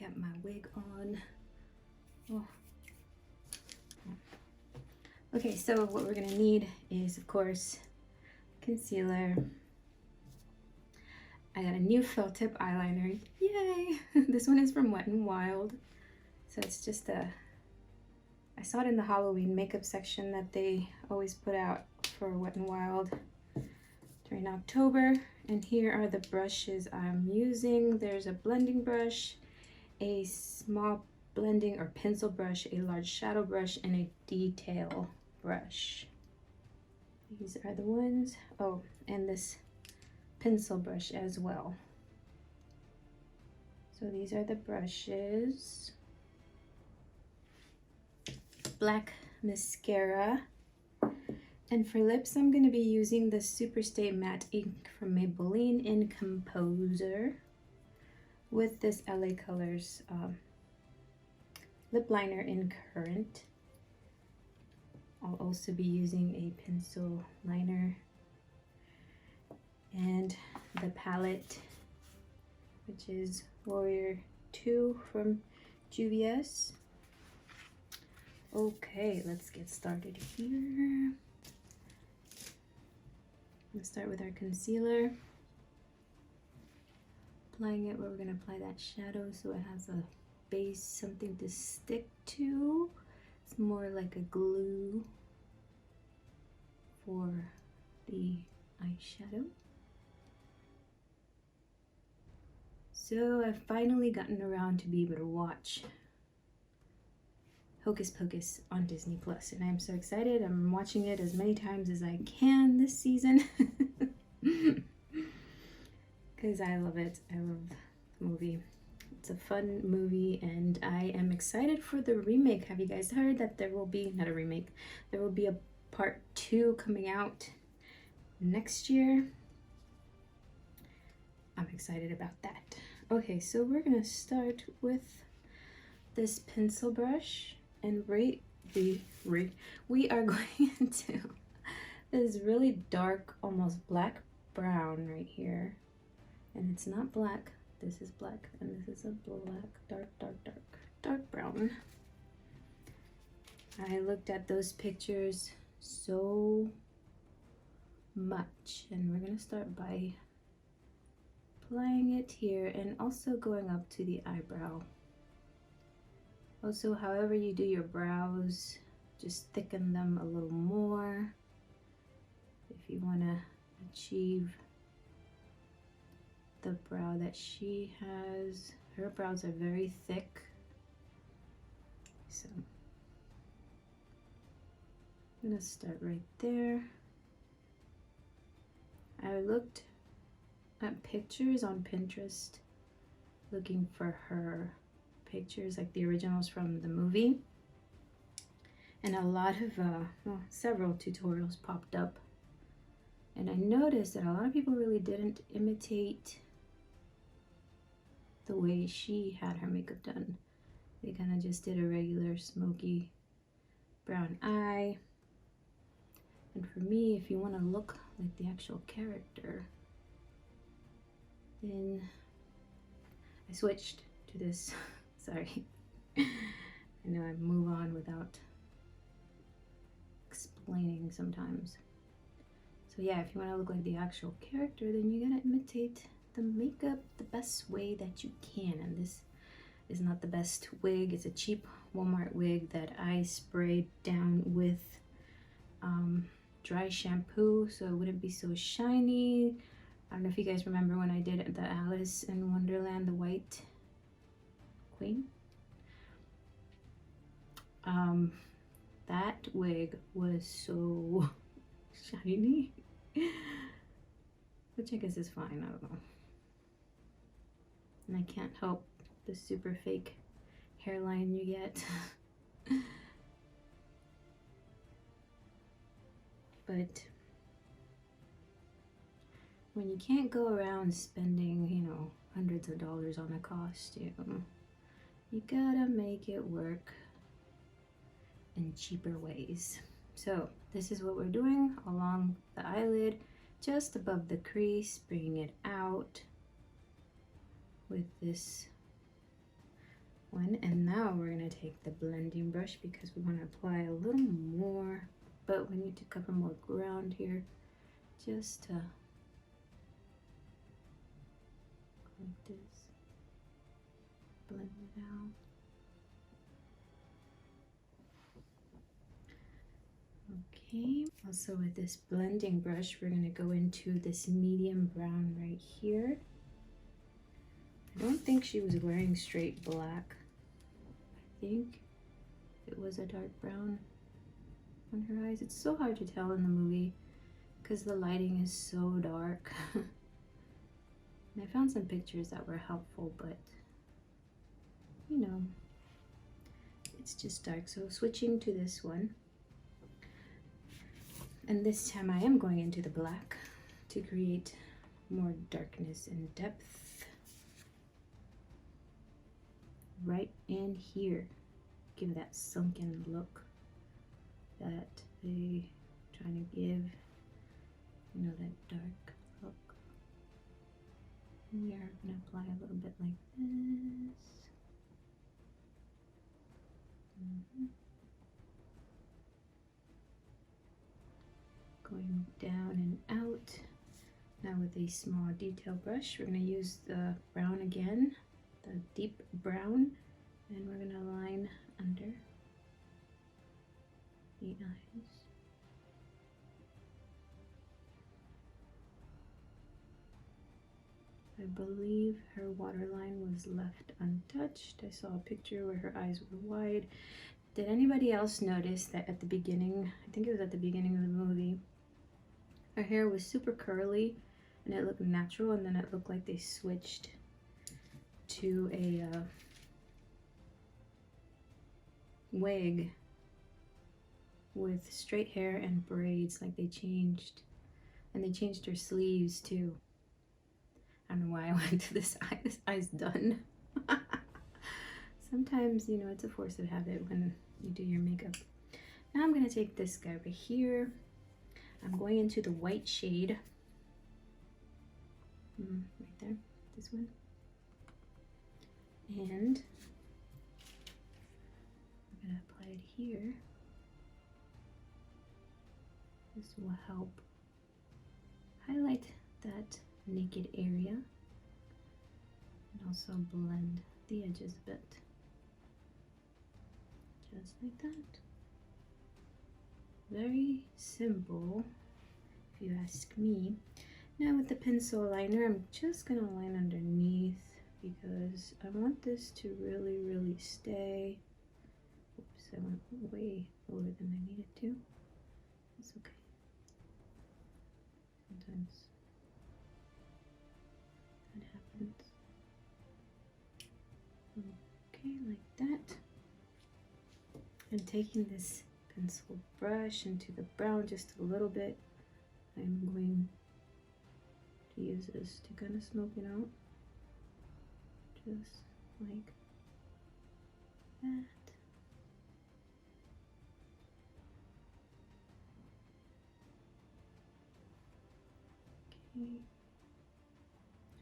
got my wig on. Oh. Okay, so what we're gonna need is, of course, concealer. I got a new felt tip eyeliner. Yay! This one is from Wet n Wild. So it's just I saw it in the Halloween makeup section that they always put out for Wet n Wild during October. And here are the brushes I'm using. There's a blending brush, a small blending or pencil brush, a large shadow brush, and a detail brush. These are the ones. Oh, and this pencil brush as well. So these are the brushes. Black mascara. And for lips, I'm going to be using the Superstay Matte Ink from Maybelline in Composer with this LA Colors lip liner in Currant. I'll also be using a pencil liner and the palette, which is Warrior 2 from Juvia's. Okay, let's get started here. Let's start with our concealer. Applying it where we're going to apply that shadow so it has a base, something to stick to. It's more like a glue for the eyeshadow. So I've finally gotten around to be able to watch Hocus Pocus on Disney Plus, and I'm so excited. I'm watching it as many times as I can this season because I love it. I love the movie. It's a fun movie, and I am excited for the remake. Have you guys heard that there will be, not a remake, there will be a part 2 coming out next year? I'm excited about that. Okay, so we're gonna start with this pencil brush, and we are going into this really dark, almost black brown right here. And it's not black, this is black, and this is a black, dark brown. I looked at those pictures so much, and we're gonna start by applying it here and also going up to the eyebrow. Also, however you do your brows, just thicken them a little more if you want to achieve the brow that she has. Her brows are very thick, so I'm gonna start right there. I looked at pictures on Pinterest looking for her pictures, like the originals from the movie, and a lot of well, several tutorials popped up, and I noticed that a lot of people really didn't imitate the way she had her makeup done. They kind of just did a regular smoky brown eye. And for me, if you want to look like the actual character, then I switched to this. Sorry, I know I move on without explaining sometimes. So yeah, if you want to look like the actual character, then you gotta imitate the makeup the best way that you can. And this is not the best wig. It's a cheap Walmart wig that I sprayed down with dry shampoo so it wouldn't be so shiny. I don't know if you guys remember when I did the Alice in Wonderland, the White Queen. That wig was so shiny, which I guess is fine, I don't know. And I can't help the super fake hairline you get. But when you can't go around spending, you know, hundreds of dollars on a costume, you gotta make it work in cheaper ways. So this is what we're doing along the eyelid, just above the crease, bringing it out with this one. And now we're gonna take the blending brush because we want to apply a little more, but we need to cover more ground here, just to like this, blend it out. Okay, also with this blending brush, we're gonna go into this medium brown right here. I don't think she was wearing straight black. I think it was a dark brown on her eyes. It's so hard to tell in the movie because the lighting is so dark. And I found some pictures that were helpful, but you know, it's just dark. So switching to this one. And this time I am going into the black to create more darkness and depth. Right in here. Give that sunken look that they trying to give, you know, that dark look. We are going to apply a little bit like this. Going down and out. Now with a small detail brush, we're going to use the brown again, the deep brown, and we're going to line under the eyes. I believe her waterline was left untouched. I saw a picture where her eyes were wide. Did anybody else notice that at the beginning, I think it was at the beginning of the movie, her hair was super curly and it looked natural, and then it looked like they switched to a wig with straight hair and braids, like they changed. And they changed her sleeves too. I don't know why I went to this eye. This eye's done. Sometimes, you know, it's a force of habit when you do your makeup. Now I'm gonna take this guy right here. I'm going into the white shade. Right there, this one. And I'm gonna apply it here. This will help highlight that naked area and also blend the edges a bit. Just like that. Very simple, if you ask me. Now with the pencil liner, I'm just gonna line underneath because I want this to really stay. Oops, I went way lower than I needed to. It's okay. Sometimes that happens. Okay, like that. And taking this pencil brush into the brown just a little bit, I'm going to use this to kind of smoke it out, just like that. Okay,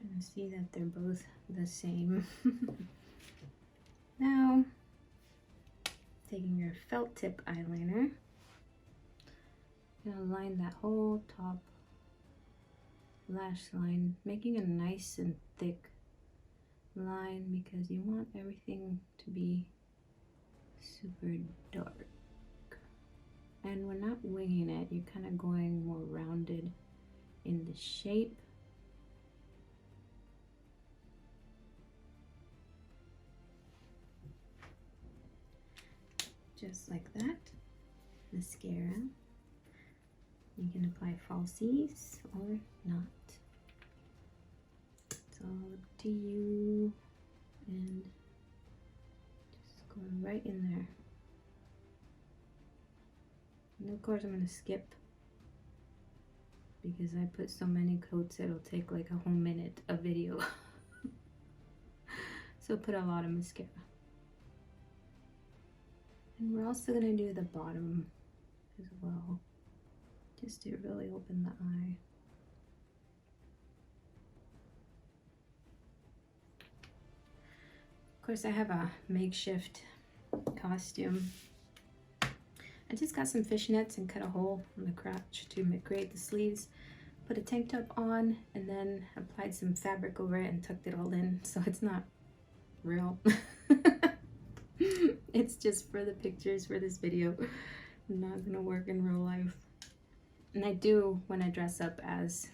trying to see that they're both the same. Now taking your felt tip eyeliner, you're gonna line that whole top lash line, making a nice and thick line because you want everything to be super dark. And we're not winging it, you're kind of going more rounded in the shape. Just like that. Mascara. You can apply falsies or not. It's all up to you. And just going right in there. And of course I'm going to skip because I put so many coats it'll take like a whole minute of video. So put a lot of mascara. And we're also going to do the bottom as well, just to really open the eye. Of course, I have a makeshift costume. I just got some fishnets and cut a hole in the crotch to create the sleeves. Put a tank top on and then applied some fabric over it and tucked it all in, so it's not real. It's just for the pictures for this video. Not gonna work in real life. And I do want to dress up as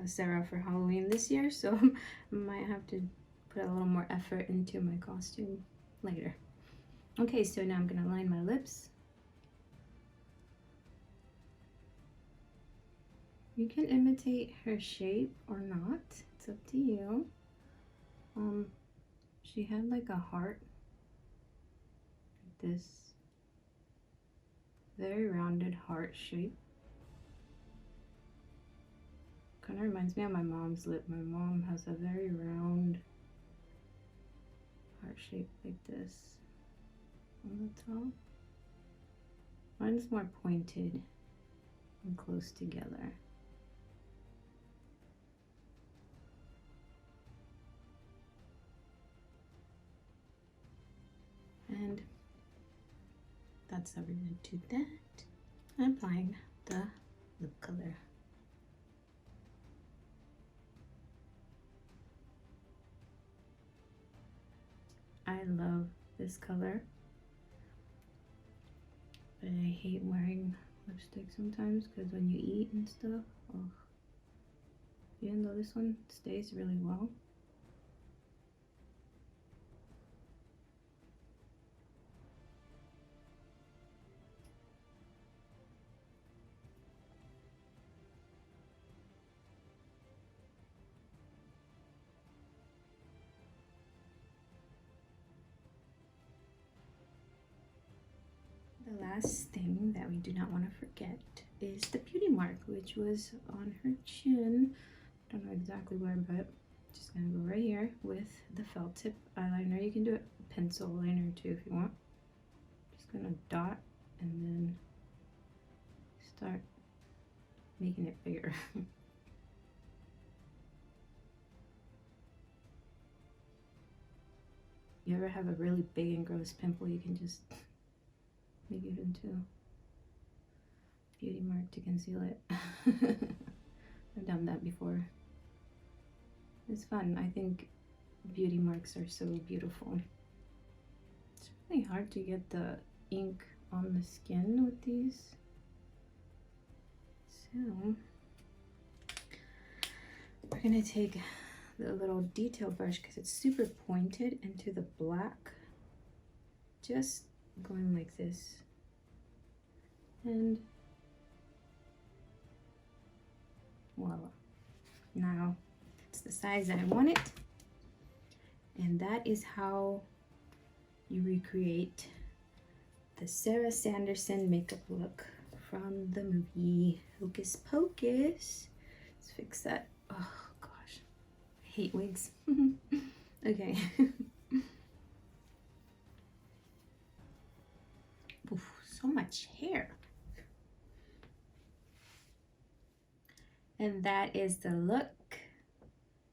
Sarah for Halloween this year, so I might have to put a little more effort into my costume later. Okay, so now I'm gonna line my lips. You can imitate her shape or not, it's up to you. She had like a heart, like this very rounded heart shape. Kind of reminds me of my mom's lip. My mom has a very round heart shape like this on the top. Mine's more pointed and close together. And that's how we're going to do that. I'm applying the lip color. I love this color, but I hate wearing lipstick sometimes because when you eat and stuff, oh, even though this one stays really well. The last thing that we do not want to forget is the beauty mark, which was on her chin. I don't know exactly where, but just gonna go right here with the felt tip eyeliner. You can do a pencil liner too if you want. Just gonna dot and then start making it bigger. You ever have a really big and gross pimple, you can just make it into a beauty mark to conceal it. I've done that before. It's fun. I think beauty marks are so beautiful. It's really hard to get the ink on the skin with these. So we're gonna take the little detail brush because it's super pointed into the black. Just going like this, and voila. Now it's the size that I want it, and that is how you recreate the Sarah Sanderson makeup look from the movie Hocus Pocus. Let's fix that. Oh gosh, I hate wigs. Okay. Oof, so much hair. And that is the look.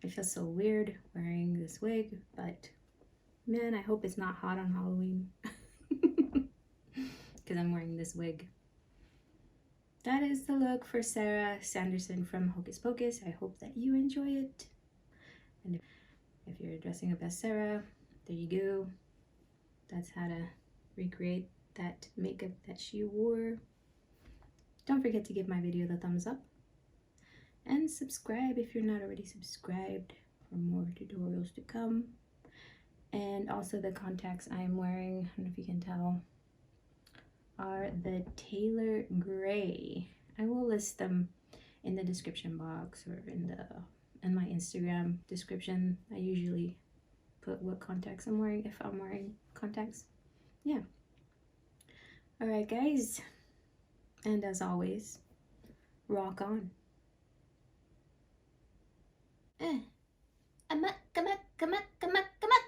I feel so weird wearing this wig, but man, I hope it's not hot on Halloween because I'm wearing this wig. That is the look for Sarah Sanderson from Hocus Pocus. I hope that you enjoy it. And if you're dressing up as Sarah, there you go. That's how to recreate that makeup that she wore. Don't forget to give my video the thumbs up and subscribe if you're not already subscribed for more tutorials to come. And also the contacts I'm wearing, I don't know if you can tell, are the Taylor Gray. I will list them in the description box or in my Instagram description. I usually put what contacts I'm wearing if I'm wearing contacts. Yeah. Alright guys, and as always, rock on. Come on, come on, come on, come on, come on.